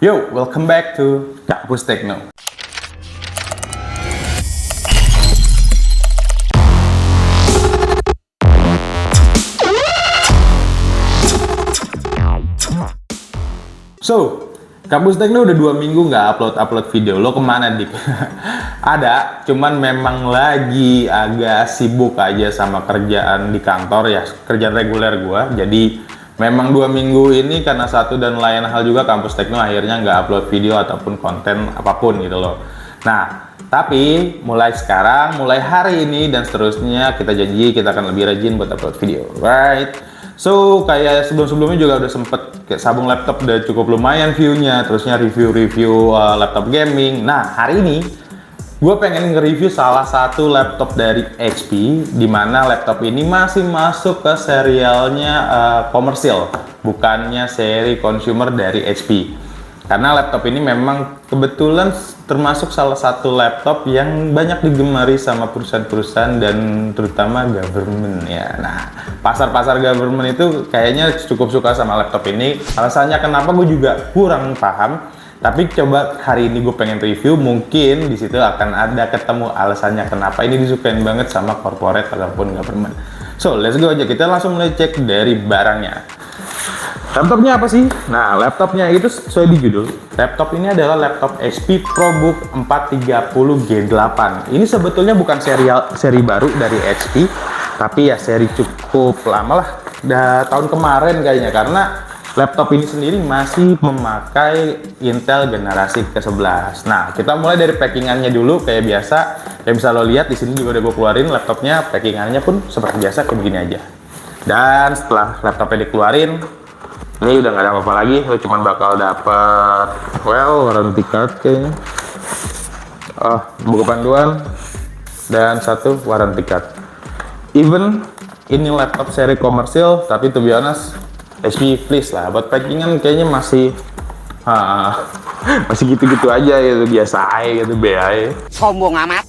Yo, welcome back to Kampus Tekno. So, Kampus Tekno udah 2 minggu nggak upload video. Lo kemana, Dik? Ada, cuman memang lagi agak sibuk aja sama kerjaan di kantor ya, kerjaan reguler gua. Jadi memang 2 minggu ini karena satu dan lain hal juga Kampus Tekno akhirnya nggak upload video ataupun konten apapun gitu loh. Nah, tapi mulai sekarang, mulai hari ini dan seterusnya kita janji kita akan lebih rajin buat upload video, right? So, kayak sebelum-sebelumnya juga udah sempet kayak sabung laptop udah cukup lumayan view-nya, terusnya review-review laptop gaming. Nah, hari ini gue pengen nge-review salah satu laptop dari HP, di mana laptop ini masih masuk ke serialnya komersil, bukannya seri consumer dari HP. Karena laptop ini memang kebetulan termasuk salah satu laptop yang banyak digemari sama perusahaan-perusahaan dan terutama government ya. Nah, pasar-pasar government itu kayaknya cukup suka sama laptop ini. Alasannya kenapa gue juga kurang paham. Tapi coba hari ini gue pengen review, mungkin di situ akan ada ketemu alasannya kenapa ini disukain banget sama corporate ataupun government. So, let's go aja, kita langsung mulai cek dari barangnya. Laptopnya apa sih? Nah, laptopnya itu sesuai di judul. Laptop ini adalah laptop HP ProBook 430G8. Ini sebetulnya bukan seri baru dari HP, tapi ya seri cukup lama lah. Udah tahun kemarin kayaknya, karena laptop ini sendiri masih memakai Intel generasi ke-11. Nah, kita mulai dari packingannya dulu kayak biasa. Yang bisa lo lihat di sini juga udah gue keluarin laptopnya, packingannya pun seperti biasa kayak begini aja. Dan setelah laptopnya dikeluarin, ini udah nggak ada apa-apa lagi. Lo cuman bakal dapet warranty card kayaknya. Buku panduan dan satu warranty card. Even ini laptop seri komersil, tapi to be honest, HP please lah, buat packingan kayaknya masih masih gitu-gitu aja gitu, biasa aja gitu, B aja. Sombong amat.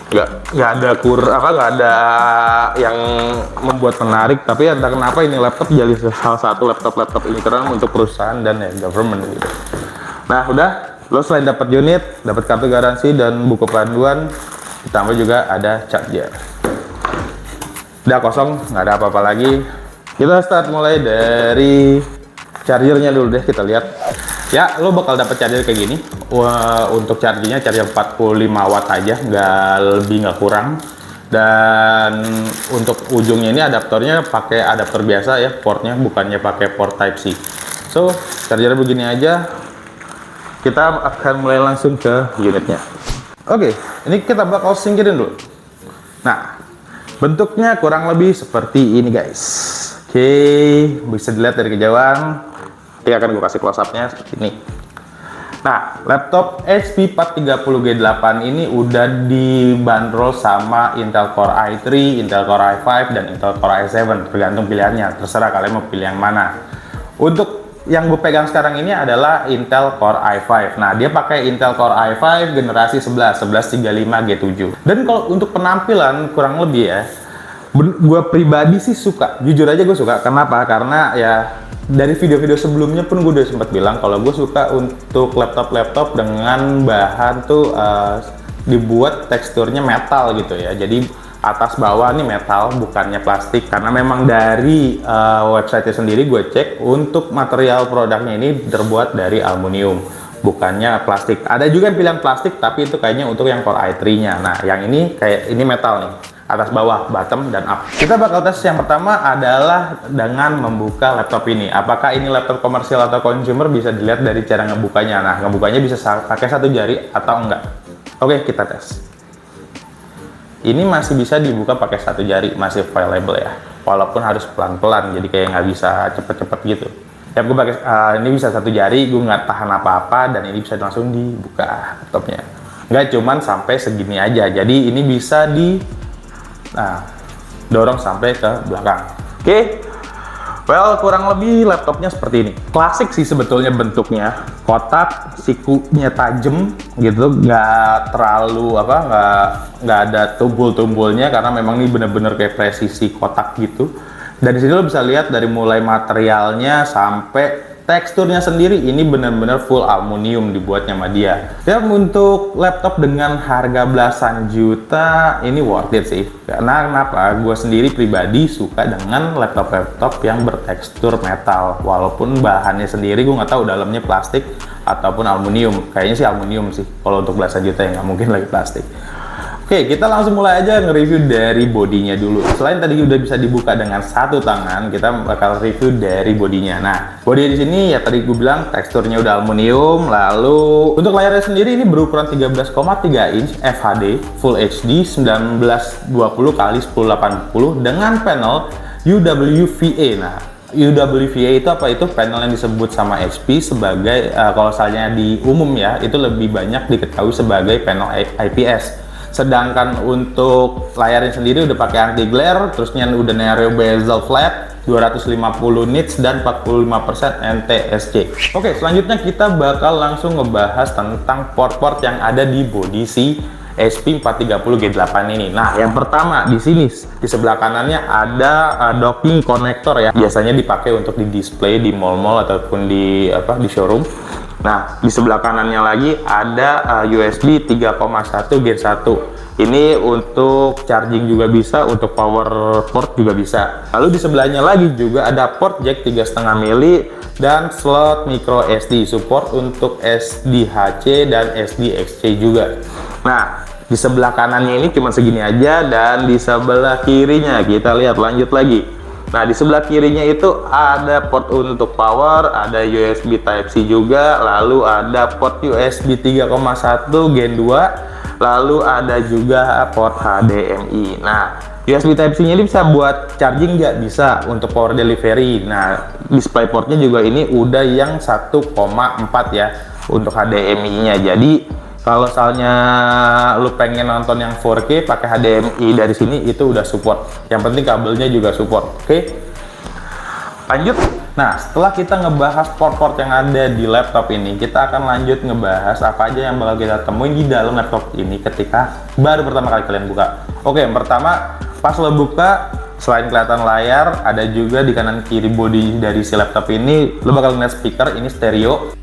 Nggak ada nggak ada yang membuat menarik, tapi entah kenapa ini laptop jadi salah satu laptop ini keren untuk perusahaan dan ya government gitu. Nah, udah, lo selain dapat unit, dapat kartu garansi dan buku panduan, ditambah juga ada charger. Udah kosong, nggak ada apa-apa lagi. Kita start mulai dari chargernya dulu deh, kita lihat. Ya, lo bakal dapat charger kayak gini. Untuk chargernya charger 45 watt aja, nggak lebih nggak kurang. Dan untuk ujungnya ini adaptornya pakai adaptor biasa ya, portnya bukannya pakai port Type C. So, chargernya begini aja. Kita akan mulai langsung ke unitnya. Oke, ini kita bakal singkirin dulu. Nah, bentuknya kurang lebih seperti ini guys. Oke, bisa dilihat dari kejauhan. Nanti akan gue kasih close up-nya seperti ini. Nah, laptop HP 430G8 ini udah dibanderol sama Intel Core i3, Intel Core i5, dan Intel Core i7. Tergantung pilihannya, terserah kalian mau pilih yang mana. Untuk yang gue pegang sekarang ini adalah Intel Core i5. Nah, dia pakai Intel Core i5 generasi 1135G7. Dan kalau untuk penampilan kurang lebih ya, gue pribadi sih suka, jujur aja gue suka. Kenapa? Karena ya dari video-video sebelumnya pun gue udah sempat bilang kalau gue suka untuk laptop dengan bahan tuh dibuat teksturnya metal gitu ya. Jadi atas bawah nih metal, bukannya plastik. Karena memang dari website sendiri gue cek untuk material produknya ini terbuat dari aluminium, bukannya plastik. Ada juga yang pilihan plastik, tapi itu kayaknya untuk yang Core i3-nya. Nah, yang ini kayak ini metal nih, atas bawah, bottom dan up. Kita bakal tes yang pertama adalah dengan membuka laptop ini. Apakah ini laptop komersial atau consumer, bisa dilihat dari cara ngebukanya. Nah, ngebukanya bisa pakai satu jari atau enggak. Oke, kita tes. Ini masih bisa dibuka pakai satu jari, masih available ya. Walaupun harus pelan-pelan, jadi kayak nggak bisa cepet-cepet gitu. Ya, gue pakai ini bisa satu jari, gue nggak tahan apa-apa, dan ini bisa langsung dibuka laptopnya. Nggak cuman sampai segini aja, jadi ini bisa dorong sampai ke belakang. Oke. Well, kurang lebih laptopnya seperti ini. Klasik sih sebetulnya bentuknya. Kotak, sikunya tajam gitu, nggak terlalu nggak ada tumpul-tumpulnya karena memang ini bener-bener kayak presisi kotak gitu. Dan di sini lo bisa lihat dari mulai materialnya sampai Teksturnya sendiri ini benar-benar full aluminium dibuatnya sama dia. Ya, untuk laptop dengan harga belasan juta ini worth it sih. Karena kenapa? Gue sendiri pribadi suka dengan laptop-laptop yang bertekstur metal. Walaupun bahannya sendiri gue nggak tahu dalamnya plastik ataupun aluminium. Kayaknya sih aluminium sih. Kalau untuk belasan juta ya nggak mungkin lagi plastik. Oke, kita langsung mulai aja nge-review dari bodinya dulu. Selain tadi udah bisa dibuka dengan satu tangan, kita bakal review dari bodinya. Nah, bodi di sini ya tadi gue bilang teksturnya udah aluminium. Lalu untuk layarnya sendiri ini berukuran 13,3 inch FHD Full HD 1920x1080 dengan panel UWVA. Nah, UWVA itu apa? Itu panel yang disebut sama HP sebagai kalau misalnya di umum ya, itu lebih banyak diketahui sebagai panel IPS. Sedangkan untuk layarnya sendiri udah pakai anti glare, terusnya udah narrow bezel flat, 250 nits dan 45% NTSC. Oke, selanjutnya kita bakal langsung ngebahas tentang port-port yang ada di bodi si SP430G8 ini. Nah, yang pertama di sini di sebelah kanannya ada docking connector ya. Biasanya dipakai untuk di display di mall-mall ataupun di showroom. Nah, di sebelah kanannya lagi ada USB 3,1 Gen 1. Ini untuk charging juga bisa, untuk power port juga bisa. Lalu di sebelahnya lagi juga ada port jack 3,5 mili dan slot micro SD, support untuk SDHC dan SDXC juga. Nah, di sebelah kanannya ini cuma segini aja, dan di sebelah kirinya kita lihat lanjut lagi. Nah, di sebelah kirinya itu ada port untuk power, ada USB Type-C juga, lalu ada port USB 3,1 Gen 2, lalu ada juga port HDMI. Nah, USB Type-C-nya ini bisa buat charging nggak? Bisa untuk power delivery. Nah, display portnya juga ini udah yang 1,4 ya untuk HDMI-nya. Jadi kalau misalnya lu pengen nonton yang 4K pakai HDMI dari sini itu udah support. Yang penting kabelnya juga support. Oke. Lanjut. Nah, setelah kita ngebahas port-port yang ada di laptop ini, kita akan lanjut ngebahas apa aja yang bakal kita temuin di dalam laptop ini ketika baru pertama kali kalian buka. Oke, yang pertama pas lo buka, selain kelihatan layar, ada juga di kanan kiri bodi dari si laptop ini lo bakal ngeliat speaker ini stereo.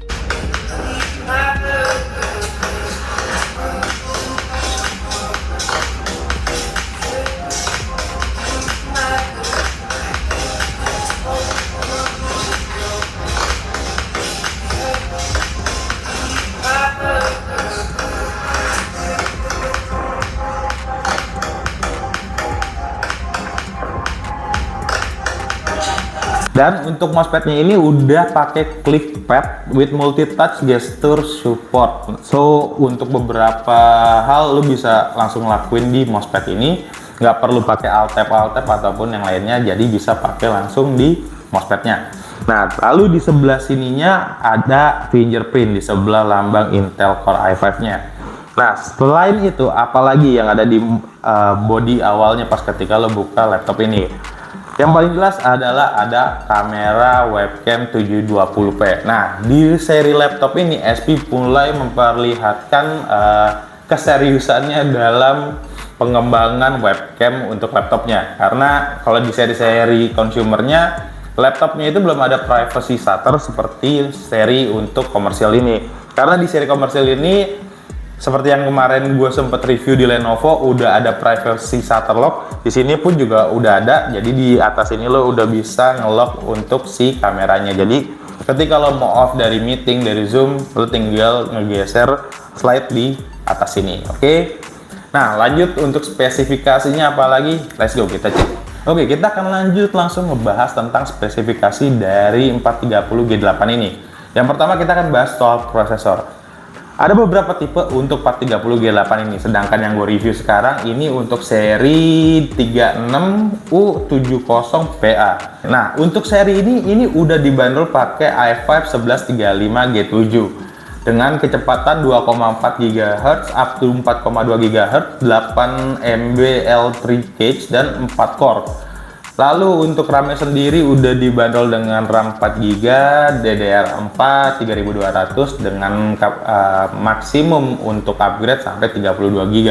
Dan untuk mousepadnya ini udah pakai click pad with multi touch gesture support. So untuk beberapa hal lo bisa langsung lakuin di mousepad ini, nggak perlu pakai alt tab ataupun yang lainnya, jadi bisa pakai langsung di mousepadnya. Nah, lalu di sebelah sininya ada fingerprint di sebelah lambang Intel Core i5-nya. Nah, selain itu apalagi yang ada di body awalnya pas ketika lo buka laptop ini? Yang paling jelas adalah ada kamera webcam 720p. Nah, di seri laptop ini SP mulai memperlihatkan keseriusannya dalam pengembangan webcam untuk laptopnya. Karena kalau di seri-seri consumernya, laptopnya itu belum ada privacy shutter seperti seri untuk komersial ini. Karena di seri komersial ini, seperti yang kemarin gue sempet review di Lenovo, udah ada privacy shutter lock. Di sini pun juga udah ada. Jadi di atas ini lo udah bisa nge-lock untuk si kameranya. Jadi ketika lo mau off dari meeting, dari Zoom, lo tinggal ngegeser slide di atas ini. Oke. Nah, lanjut untuk spesifikasinya apalagi? Let's go, kita cek. Oke, kita akan lanjut langsung ngebahas tentang spesifikasi dari 430G8 ini. Yang pertama kita akan bahas soal prosesor. Ada beberapa tipe untuk 430G8 ini, sedangkan yang gue review sekarang ini untuk seri 36U70PA. Nah, untuk seri ini udah dibanderol pakai i5 1135G7 dengan kecepatan 2,4 GHz up to 4,2 GHz, 8 MB L3 cache dan 4 core. Lalu untuk RAM-nya sendiri udah dibanderol dengan RAM 4GB, DDR4 3200 dengan maksimum untuk upgrade sampai 32GB.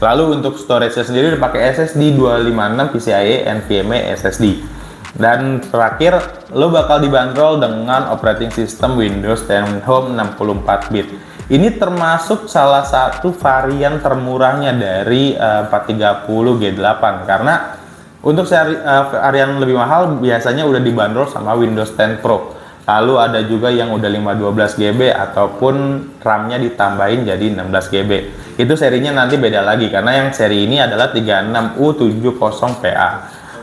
Lalu untuk storage-nya sendiri dipakai SSD 256 PCIe NVMe SSD. Dan terakhir, lo bakal dibanderol dengan operating system Windows 10 Home 64-bit. Ini termasuk salah satu varian termurahnya dari 430 G8, karena untuk varian lebih mahal biasanya udah dibanderol sama Windows 10 Pro. Lalu ada juga yang udah 512 GB ataupun RAM-nya ditambahin jadi 16 GB. Itu serinya nanti beda lagi, karena yang seri ini adalah 36U70PA.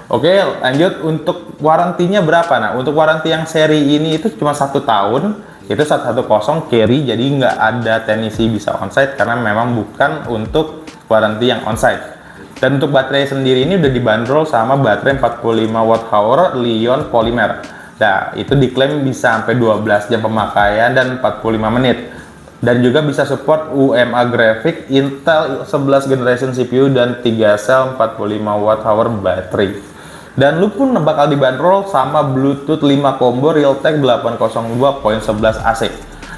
Oke, lanjut untuk warantinya berapa? Nah, untuk waranti yang seri ini itu cuma 1 tahun, itu 110 carry, jadi nggak ada teknisi bisa onsite karena memang bukan untuk waranti yang onsite. Dan untuk baterai sendiri ini udah dibanderol sama baterai 45 Wh Li-ion polymer. Nah, itu diklaim bisa sampai 12 jam pemakaian dan 45 menit. Dan juga bisa support UMA graphic, Intel 11 generation CPU dan 3 sel 45 Wh baterai. Dan lu pun bakal dibanderol sama Bluetooth 5 combo Realtek 802.11 AC.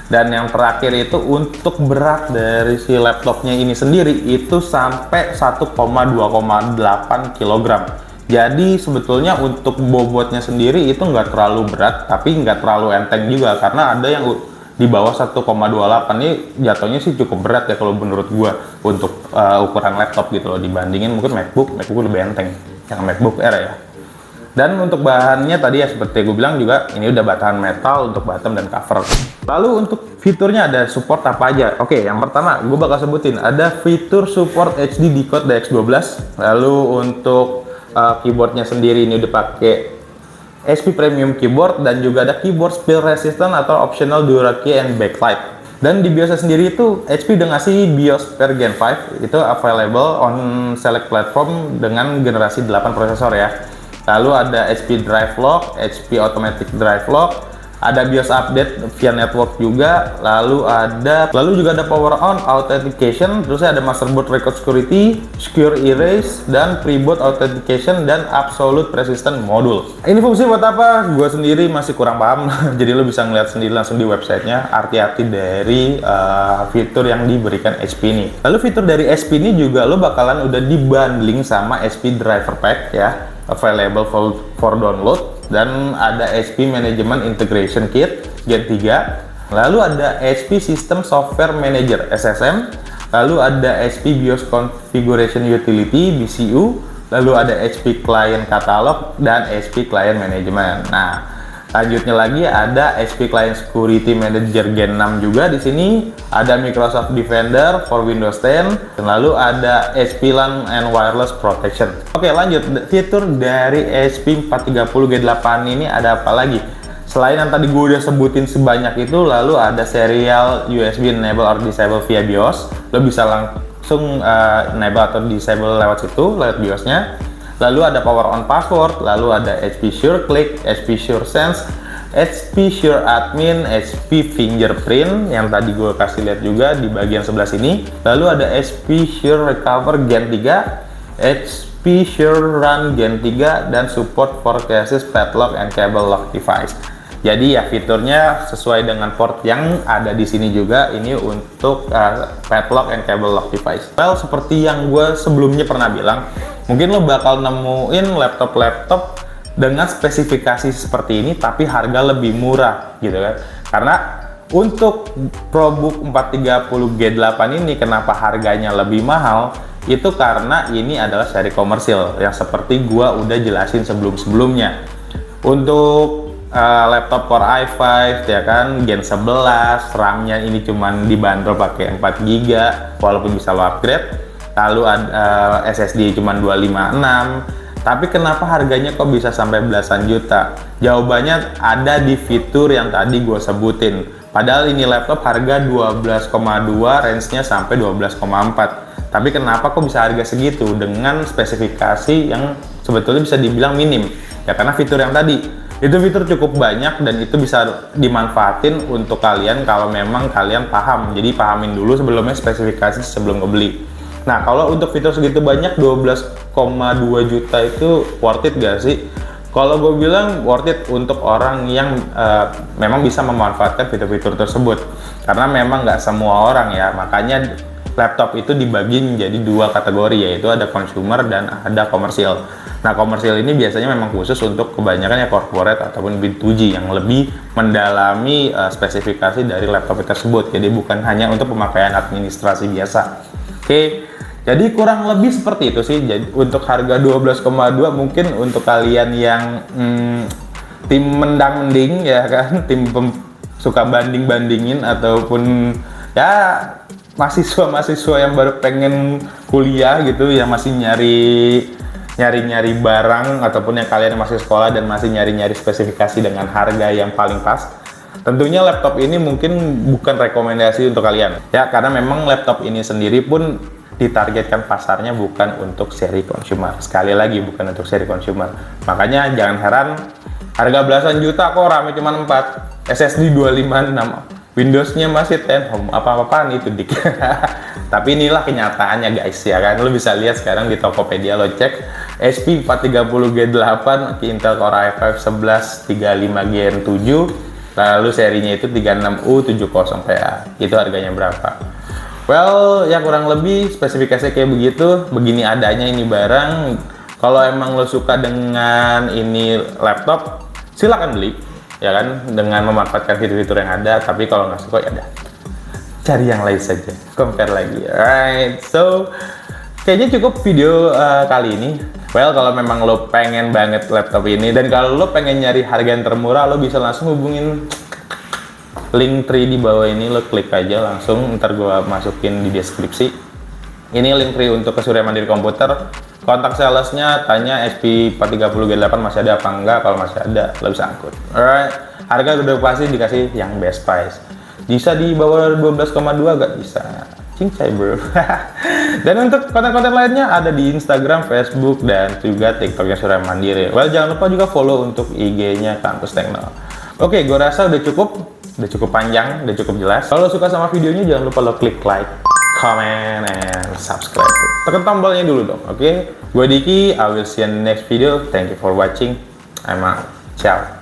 Dan yang terakhir itu untuk berat dari si laptopnya ini sendiri itu sampai 1,2,8 kg. Jadi sebetulnya untuk bobotnya sendiri itu nggak terlalu berat, tapi nggak terlalu enteng juga, karena ada yang di bawah 1,28 ini jatuhnya sih cukup berat ya kalau menurut gua untuk ukuran laptop gitu loh, dibandingin mungkin MacBook lebih enteng yang MacBook Air ya. Dan untuk bahannya tadi ya seperti gue bilang juga ini udah bahan metal untuk bottom dan cover. Lalu untuk fiturnya ada support apa aja? Oke, yang pertama gue bakal sebutin ada fitur support HD Decode DX12. Lalu untuk keyboardnya sendiri ini udah pakai HP Premium Keyboard, dan juga ada keyboard spill resistant atau optional Dura Key and backlight. Dan di BIOS sendiri itu HP udah ngasih BIOS per Gen 5, itu available on select platform dengan generasi 8 prosesor ya. Lalu ada HP Drive Lock, HP Automatic Drive Lock, ada BIOS update via network juga, lalu juga ada power on authentication, terus ada motherboard record security, secure erase, dan preboot authentication, dan absolute persistent module. Ini fungsi buat apa? Gue sendiri masih kurang paham, jadi lo bisa ngeliat sendiri langsung di websitenya arti-arti dari fitur yang diberikan HP ini. Lalu fitur dari HP ini juga lo bakalan udah dibundling sama HP Driver Pack ya, available for download. Dan ada HP Management Integration Kit Gen 3, lalu ada HP System Software Manager SSM, lalu ada HP BIOS Configuration Utility BCU, lalu ada HP Client Catalog dan HP Client Management. Nah, lanjutnya lagi ada HP Client Security Manager Gen 6 juga. Di sini ada Microsoft Defender for Windows 10, dan lalu ada HP LAN and Wireless Protection. Oke, lanjut. Fitur dari HP 430 G8 ini ada apa lagi? Selain yang tadi gue udah sebutin sebanyak itu, lalu ada serial USB enable or disable via BIOS. Lo bisa langsung enable atau disable lewat situ, lewat BIOS-nya. Lalu ada power on password, lalu ada HP Sure Click, HP Sure Sense, HP Sure Admin, HP Fingerprint yang tadi gue kasih lihat juga di bagian sebelah sini. Lalu ada HP Sure Recover Gen 3, HP Sure Run Gen 3, dan support for cases, padlock, and cable lock device. Jadi ya fiturnya sesuai dengan port yang ada di sini juga, ini untuk padlock and cable lock device. Well, seperti yang gue sebelumnya pernah bilang, mungkin lo bakal nemuin laptop-laptop dengan spesifikasi seperti ini tapi harga lebih murah gitu kan. Karena untuk ProBook 430 G8 ini kenapa harganya lebih mahal? Itu karena ini adalah seri komersil yang seperti gua udah jelasin sebelum-sebelumnya. Untuk laptop Core i5 ya kan, Gen 11, RAM-nya ini cuman dibanderol pakai 4 GB walaupun bisa lo upgrade. Lalu ada SSD cuma 256. Tapi kenapa harganya kok bisa sampai belasan juta? Jawabannya ada di fitur yang tadi gue sebutin. Padahal ini laptop harga 12,2, range-nya sampai 12,4. Tapi kenapa kok bisa harga segitu dengan spesifikasi yang sebetulnya bisa dibilang minim? Ya karena fitur yang tadi. Itu fitur cukup banyak dan itu bisa dimanfaatin untuk kalian kalau memang kalian paham. Jadi pahamin dulu sebelumnya spesifikasi sebelum ngebeli. Nah, kalau untuk fitur segitu banyak 12,2 juta itu worth it gak sih? Kalau gue bilang worth it untuk orang yang memang bisa memanfaatkan fitur-fitur tersebut. Karena memang nggak semua orang ya, makanya laptop itu dibagi menjadi dua kategori, yaitu ada consumer dan ada komersial. Nah, komersial ini biasanya memang khusus untuk kebanyakan ya corporate ataupun B2G yang lebih mendalami spesifikasi dari laptop tersebut. Jadi bukan hanya untuk pemakaian administrasi biasa. Oke, jadi kurang lebih seperti itu sih. Jadi untuk harga 12,2 mungkin untuk kalian yang tim mendang-mending ya kan, suka banding-bandingin ataupun ya mahasiswa yang baru pengen kuliah gitu, yang masih nyari barang, ataupun yang kalian masih sekolah dan masih nyari spesifikasi dengan harga yang paling pas. Tentunya laptop ini mungkin bukan rekomendasi untuk kalian ya, karena memang laptop ini sendiri pun ditargetkan pasarnya bukan untuk seri consumer. Sekali lagi, bukan untuk seri consumer. Makanya jangan heran harga belasan juta kok rame cuma 4, SSD 256, Windowsnya masih 10 home, apa-apaan itu dik. Tapi inilah kenyataannya guys ya kan. Lo bisa lihat sekarang di Tokopedia, lo cek HP 430 G8 Intel Core i5 11 35 Gen 7, lalu serinya itu 36U70PA. Itu harganya berapa? Well, ya kurang lebih spesifikasinya kayak begitu. Begini adanya ini barang. Kalau emang lo suka dengan ini laptop, silakan beli ya kan, dengan memanfaatkan fitur-fitur yang ada. Tapi kalau nggak suka ya udah, cari yang lain saja, compare lagi. Alright, so kayaknya cukup video kali ini. Well, kalau memang lo pengen banget laptop ini dan kalau lo pengen nyari harga yang termurah, lo bisa langsung hubungin link tree di bawah ini. Lo klik aja langsung, ntar gua masukin di deskripsi. Ini link tree untuk ke Surya Mandiri Komputer. Kontak salesnya, tanya SP 430 G8 masih ada apa enggak. Kalau masih ada, lo bisa angkut. Alright, harga udah pasti dikasih yang best price. Bisa di bawah 12,2 gak bisa. Cincai bro. Dan untuk konten-konten lainnya ada di Instagram, Facebook, dan juga TikToknya Surya Mandiri. Well, jangan lupa juga follow untuk IG-nya Kampus Tekno. Oke, gue rasa udah cukup panjang, udah cukup jelas. Kalau suka sama videonya, jangan lupa lo klik like, comment, and subscribe. Tekan tombolnya dulu dong, oke? Gue Diki, I will see you in the next video. Thank you for watching. I'm out. Ciao.